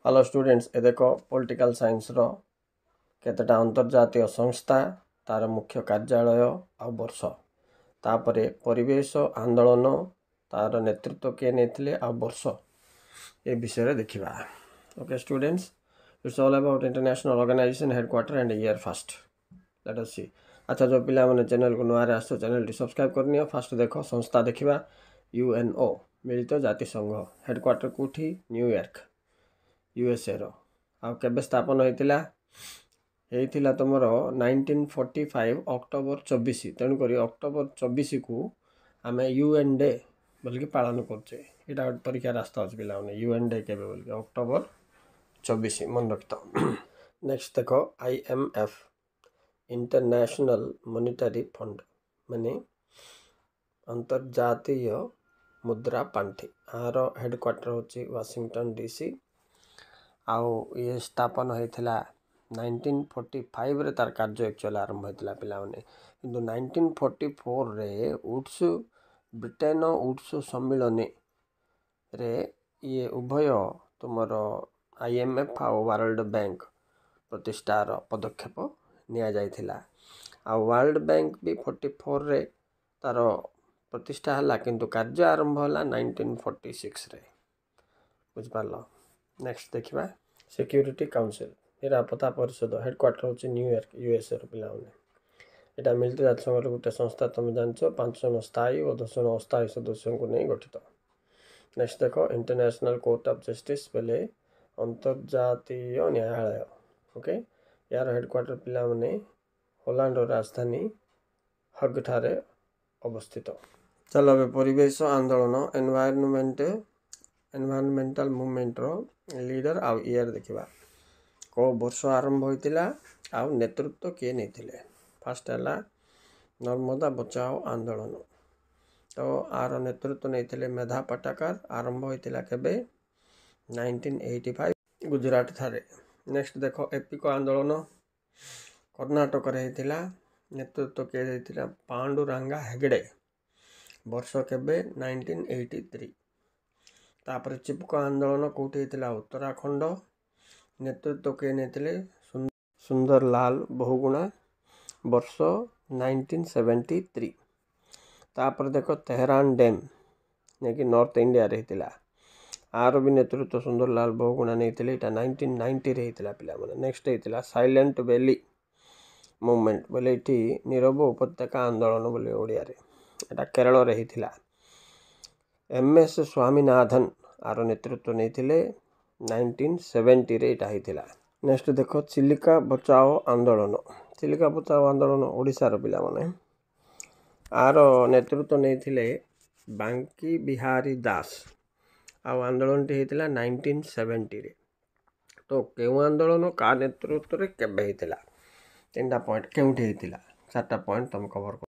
Hello students ए देख political science रो केतेटा अंतर्जातीय संस्था तार मुख्य कार्यालय आ वर्ष तापरे परिवेश आंदोलन तार नेतृत्व किए नेथिले आ वर्ष ए विषय रे देखिबा। Okay students, it's all about international organisation headquarter and year first. Let us see. अच्छा, जो पिला माने चैनल को नुआ रे आसो चैनल टी सब्सक्राइब करनियो। फर्स्ट देखो संस्था देखिबा यूएनओ मिलित जाति संघ हेडक्वार्टर कोठी न्यूयॉर्क यूएसए रो आ केबे स्थापन होइतिला तुमर 1945 अक्टोबर 24। तेणु करी अक्टोबर 24 को आमे यूएन डे बोल पालन करछे। एटा परीक्षा रास्ता अछि पिला माने यूएन डे केबे बोल अक्टोबर 24 मन रखता। नेक्स्ट देखो आईएमएफ इंटरनेशनल मॉनेटरी फंड माने अंतर्जातीय मुद्रा पांठी आर हेडक्वार्टर होची वाशिंगटन डीसी। आउ ये स्थापन होइथिला 1945 रे तार कार्य एक्चुअल आरंभ होइथिला पिला माने, किंतु 1944 रे वुड्स ब्रिटेन वुड्स सम्मेलन रे ये उभय तुमर आईएमएफ आ वर्ल्ड बैंक प्रतिष्ठार पदक्षेप निया जाइथिला। आ वर्ल्ड बैंक भी 44 रे तार प्रतिष्ठा हला, किंतु कार्य आरंभ हला 1946 रे। बुझ पारलो। नेक्स्ट देखिबा सिक्योरिटी काउंसिल निरापत्ता परिषद हेडक्वार्टर होची न्यूयॉर्क यूएसए रो पिला माने। एटा मिलित जाति संघ गोटे संस्था तुम जानछो 5 जन स्थायी और 10 जन अस्थायी सदस्यों को नहीं गठित। नेक्स्ट देखो इंटरनेशनल कोर्ट ऑफ जस्टिस बेले अंतर्जातीय न्यायालय। ओके, यार हेडक्वार्टर पिला माने हॉलैंड रो राजधानी हग ठारे अवस्थित। चलो बे परिवेश आंदोलन एनवायरमेंटल मूवमेंट रो लीडर आ ईयर देखिबा। को वर्ष आरंभ होइतिला आ नेतृत्व किए नेथिले। फर्स्ट हला नर्मदा बचाओ आंदोलन। तो आर नेतृत्व नेथिले मेधा पाटकर। आरंभ होइतिला केबे 1985 गुजरात थारे। नेक्स्ट देखो एपिको आंदोलन कर्नाटक रे हेतिला। नेतृत्व किए हेतिला पांडुरंगा हेगड़े। वर्ष केबे 1983। तापर चिपको आंदोलन कोठी हेतिला उत्तराखंड। नेतृत्व किए नेथिले सुंदरलाल बहुगुणा। वर्ष 1973। तापर देखो तेहरान डैम नेकी नॉर्थ इंडिया रे हेतिला। आर भी नेतृत्व सुंदरलाल बहुगुणा नेथिले। एटा 1990 रे हेतिला पिला माने। नेक्स्ट हेतिला साइलेंट वैली मूवमेंट बोले एटी नीरव उपत्यका आंदोलन बोले ओडिया रे। एटा केरल रे हेतिला। एमएस स्वामीनाथन आर नेतृत्व नेथिले 1970 रे एटा हेतिला। नेक्स्ट देखो चिलिका बचाओ आंदोलन। चिलिका बचाओ आंदोलन ओडिसा रो पिला माने। आर नेतृत्व नेथिले बांकी बिहारी दास। आ आंदोलन टी हेतिला 1970 रे। तो केउ आंदोलन का नेतृत्व रे केबे हेतिला? तीनटा पॉइंट केउठी हेतिला? चारटा पॉइंट तुम कवर कर।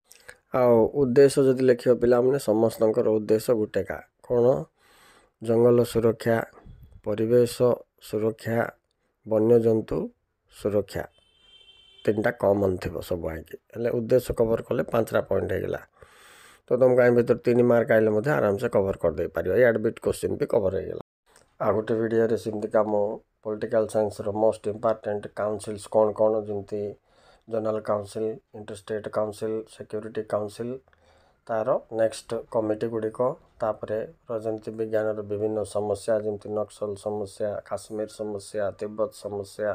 आ उद्देश्य जदि लिखियो पिला माने समस्तंकर उद्देश्य गुटे का कोन? जंगल सुरक्षा, परिवेश सुरक्षा, वन्यजंतु सुरक्षा। तीनटा कॉमन थी सब आगे उद्देश्य कवर कले 5टा पॉइंट हो गला। तो तुम कहीं भीतर 3 मार्क आइले मध्य आराम से कवर कर दे पारियो। याड बिट क्वेश्चन भी कवर हो गला। आ गोटे वीडियो रे सिमती काम पॉलिटिकल साइंस रो मोस्ट इंपोर्टेंट काउंसिल्स कौन कौन जमती general council, interstate council, security council तार नेक्स्ट कमिटी गुड़िक तापरे राजनीति विज्ञान विभिन्न समस्या जमती नक्सल समस्या, काश्मीर समस्या, तिब्बत समस्या,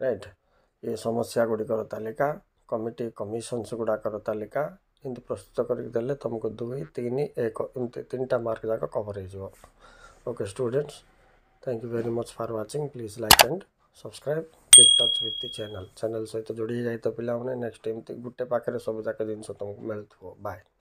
राइट। ये समस्या गुड़िकर तालिका कमिटी कमिशन्स गुड़ाकर तालिका इनती प्रस्तुत करदेले तुमको 2, 3, 1 इमती 3टा मार्क जाक कवर हो। Okay students, thank you very much for watching. Please like and subscribe, keep touch with the channel सहित जोड़ी जाए तो पिला नेक्स्ट एमती गुटे पाखे सब जाक जिन तुमको मिलुव। बाय।